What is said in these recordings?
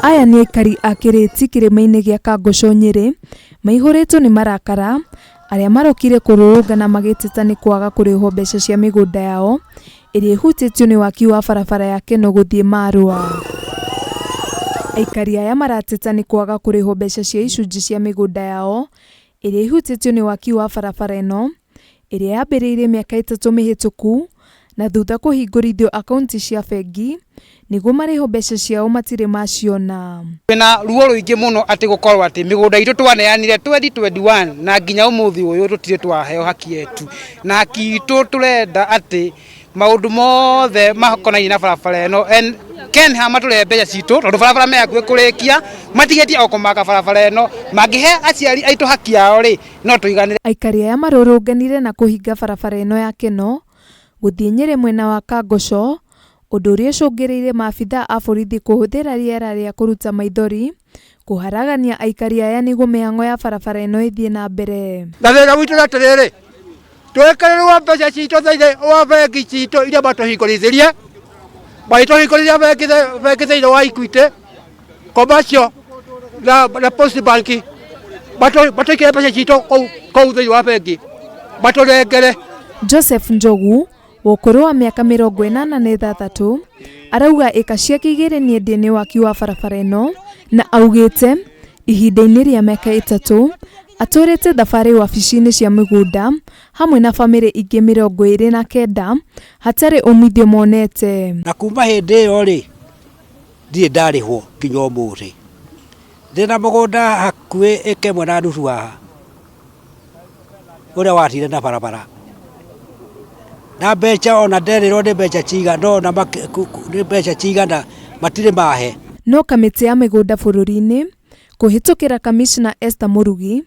Aya nĩ aikari a Kiriti kĩrĩma-inĩ gĩa KANGOCHO Nyeri, maihũrĩtwo nĩ marakara arĩa marokire kũrũrũngana magĩteta nĩ kwaga kũrĩhwo mbeca cia mĩgũnda yao ĩrĩa ĩhutĩtio nĩ waki wa barabara ya KENOL gũthiĩ MARUA. Aikari aya marateta nĩ kwaga kũrĩhwo mbeca cia icunjĩ cia mĩgũnda yao ĩrĩa ĩhutĩtio nĩ waki wa barabara ĩno ĩrĩa yambĩrĩirie mĩaka 3 mĩhĩtũku na thutha kũhingũrithio akaunti cia bengi nĩguo marĩho mbeca ciao matirĩ maciona. Kwĩna ruo rũingĩ mũno atĩ gũkorwo atĩ mĩgũnda itũ twaneanire 2021 na nginya ũmũthĩ ũyũ tũtirĩ twaheo haki yetu, na haki itũ tũrenda atĩ maũndũ mothe makonainie na barabara ĩno Kenha matũrehe mbeca citũ tondũ barabara me hakuhĩ kũrĩkia, matigetie o kũmaka barabara ĩno, mangĩhe aciari aitũ haki yao rĩ no tũiganĩre. Aikari aya marũrũnganire na kũhinga barabara ĩno ya KENOL gũthiĩ Nyeri mwena wa KANGOCHO, ũndũ ũrĩa ũcũngĩrĩirie maabitha a borithi kũhũthĩra rĩera rĩa kũruta maithori kũharagania aikari aya nĩguo mĩhang'o ya barabara ĩno ĩthiĩ na mbere. Ndathĩna witũ na atĩrĩrĩ, twĩkĩrĩrwo mbeca citũ thĩinĩ wa bengi citũ iria matũhingũrithĩrie, maitũhingũrithia bengi thĩinĩ wa Equity, Commercial na Post Bank, matũikĩre mbeca citũ kũu thĩinĩ wa bengi, matũrengere. Joseph Njogu wokũrũ wa mĩaka 86 arauga eka ciake igĩrĩ nĩ endie nĩ waki wa barabara ĩno na augĩte ihinda-inĩ rĩa mĩaka 3 atũrĩte thabarĩ wabici-inĩ cia mĩgũnda hamwe na bamĩrĩ ingĩ 29 hatarĩ umithio monete. Na kuma hĩndĩ ĩyo rĩ ndirĩ ndarĩhwo nginya ũmũthĩ. Ndĩna mũgũnda hakuhĩ ĩka 1.5 haha ũrĩa watire na barabara, na mbeca ona nderirwo nĩ mbeca cigana na nĩ mbeca cigana matirĩ mahe. No kamĩtĩ ya mĩgũnda bũrũri-inĩ kũhĩtũkĩra Kamishna Esther Mũrugi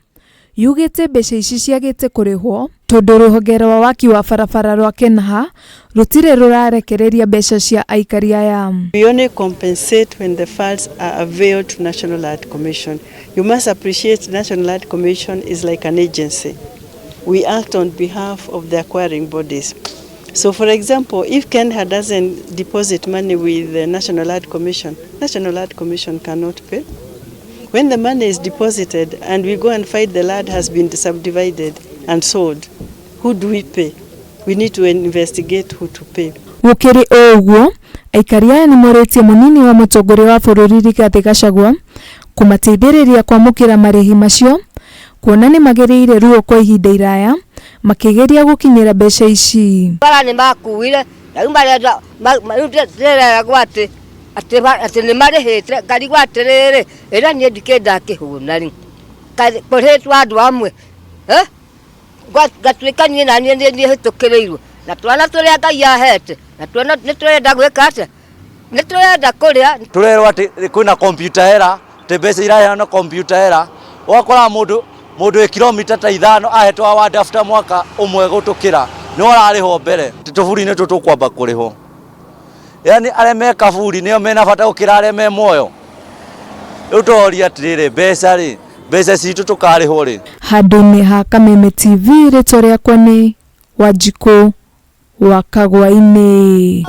yugĩte mbeca ici ciagĩte kũrĩhwo tondũ rũhonge rwa waki wa barabara rwa KENHA rũtirĩ rũrarekereria mbeca cia aikari aya. We only compensate when the funds are availed to National Land Commission. You must appreciate National Land Commission is like an agency. We act on behalf of the acquiring bodies. So for example, if KENHA doesn't deposit money with the National Land Commission cannot pay. When the money is deposited and we go and find the land has been subdivided and sold, who do we pay? We need to investigate who to pay. Gũkĩrĩ ũguo, aikari aya nĩmorĩtie mũnini wa mũtongoria wa bũrũri Rigathĩ Gachagua kũmateithĩrĩria kwamũkĩra marĩhi macio, kuona nĩ magereire ruo kwa ihinda iraya makĩgeria gũkinyĩra mbeca ici. Bara nĩ makuire na marutĩra gwatĩ atĩ nĩ marĩhĩte ngarigwo atĩrĩrĩ ĩra niĩ ndikĩenda kĩhũna rĩ kũrĩtwo andũ amwe ngatuĩka niĩ na niĩ hĩtũkĩrĩirwo na twana tũrĩa Ngai ahete na twana nĩ tũrenda gwĩka atĩa, nĩ tũrenda kũrĩa. Tũrerwo atĩ kwĩna computer error, atĩ mbeca iraheana computer error, ũgakora mũndũ wĩ kilomita ta 5 ahetwo wa dafuta mwaka ũmwe gũtũkĩra nĩ wararĩho mbere tũburi-inĩ tũkwamba kũrĩho. Yani arĩa me kaburi nĩo mena bata gũkĩra arĩa me muoyo. Rĩu tũroria atĩrĩrĩ mbeca citũ tũkarĩhwo rĩ. Handũ-inĩ ha Kameme TV rĩtwa rĩakwa nĩ Wanjikũ wa Kagwa-inĩ.